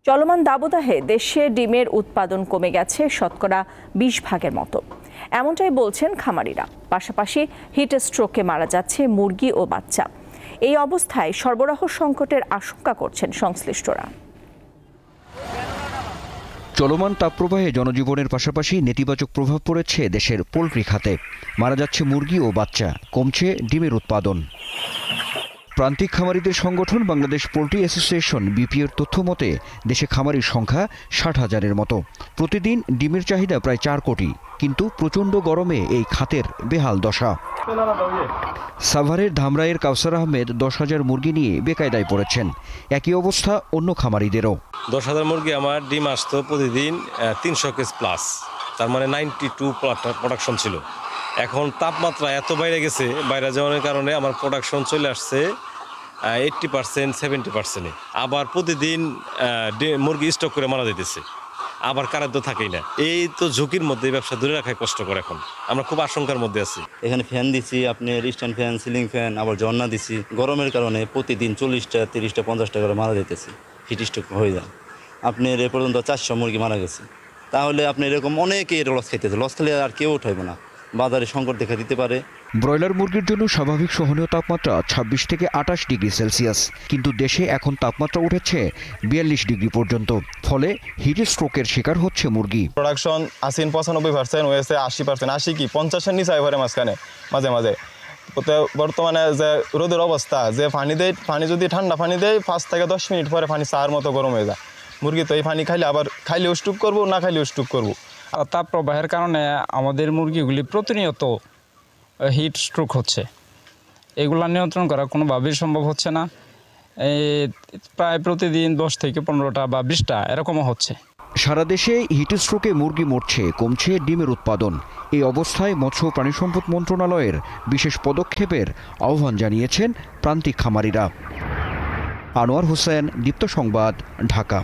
চলমান দাবদাহে দেশে ডিমের উৎপাদন কমে গেছে শতকরা 20% মতো, এমনটাই বলছেন খামারিরা। পাশাপাশি হিট স্ট্রোকে মারা যাচ্ছে মুরগি ও বাচ্চা। এই অবস্থায় সরবরাহ সংকটের আশঙ্কা করছেন সংশ্লিষ্টরা। চলমান তাপপ্রবাহে জনজীবনের পাশাপাশি নেতিবাচক প্রভাব পড়েছে দেশের পোলট্রি খাতে। মারা যাচ্ছে মুরগি ও বাচ্চা, কমছে ডিমের উৎপাদন। প্রান্তিক খামারিদের সংগঠন বাংলাদেশ পোলট্রি অ্যাসোসিয়েশন বিপিএর তথ্য মতে দেশে খামারির সংখ্যা 60,000-এর মতো। প্রতিদিন ডিমের চাহিদা প্রায় 4 কোটি, কিন্তু প্রচণ্ড গরমে এই খাতের বেহাল দশা। সাভারের ধামরাইয়ের কাউসার আহমেদ 10,000 মুরগি নিয়ে বেকায়দায় পড়েছেন। একই অবস্থা অন্য খামারিদেরও। 10,000 মুরগি আমার ডিম আসতো প্রতিদিন 300 কেজ প্লাস, তার মানে 92 প্রোডাকশন ছিল। এখন তাপমাত্রা এত বাইরে গেছে, বাইরে যাওয়ার কারণে আমার প্রোডাকশন চলে আসছে 80%, 70%। আবার প্রতিদিন মুরগি স্টক করে মারা যেতেছে, আবার কারাদ্য থাকেই না। এই তো ঝুঁকির মধ্যে ব্যবসা ধরে রাখায় কষ্টকর। এখন আমরা খুব আশঙ্কার মধ্যে আছি। এখানে ফ্যান দিচ্ছি, আপনার স্ট্যান্ড ফ্যান, সিলিং ফ্যান, আবার ঝর্ণা দিচ্ছি। গরমের কারণে প্রতিদিন 40টা, 30টা, 50টা করে মারা যেতেছে, হিট স্ট্রোক হয়ে যায়। আপনার এ পর্যন্ত 400 মুরগি মারা গেছে। তাহলে আপনি এরকম অনেকেই লস খাইতেছে। লস খেলে আর কেউ উঠাইবে না, বাজারে সংকট দেখা দিতে পারে। ব্রয়লার মুরগির জন্য স্বাভাবিক সহনীয় তাপমাত্রা 26 থেকে 28 ডিগ্রি সেলসিয়াস, কিন্তু দেশে এখন তাপমাত্রা উঠেছে 42 ডিগ্রি পর্যন্ত। ফলে হিট স্ট্রোকের শিকার হচ্ছে মুরগি। প্রোডাকশন 80-95% হয়েছে, 80%, 80 কি 50-এর নিচে এবারে মাঝখানে মাঝে মাঝে। বর্তমানে যে রোদের অবস্থা, যে পানি যদি ঠান্ডা পানি দেয় 5 থেকে 10 মিনিট পরে পানি চার মতো গরম হয়ে যায়। মুরগি তো এই পানি খাইলে আবার খাইলেও স্ট্রোক করবো, না খাইলেও স্ট্রোক করবো। তাপ প্রবাহের কারণে আমাদের মুরগিগুলি প্রতিনিয়ত হিট স্ট্রোক হচ্ছে। এগুলা নিয়ন্ত্রণ করা কোনোভাবেই সম্ভব হচ্ছে না। প্রায় প্রতিদিন 10 থেকে 15টা বা 20টা এরকমও হচ্ছে। সারা দেশে হিট স্ট্রোকে মুরগি মরছে, কমছে ডিমের উৎপাদন। এই অবস্থায় মৎস্য ও প্রাণী সম্পদ মন্ত্রণালয়ের বিশেষ পদক্ষেপের আহ্বান জানিয়েছেন প্রান্তিক খামারিরা। আনোয়ার হোসেন, দীপ্ত সংবাদ, ঢাকা।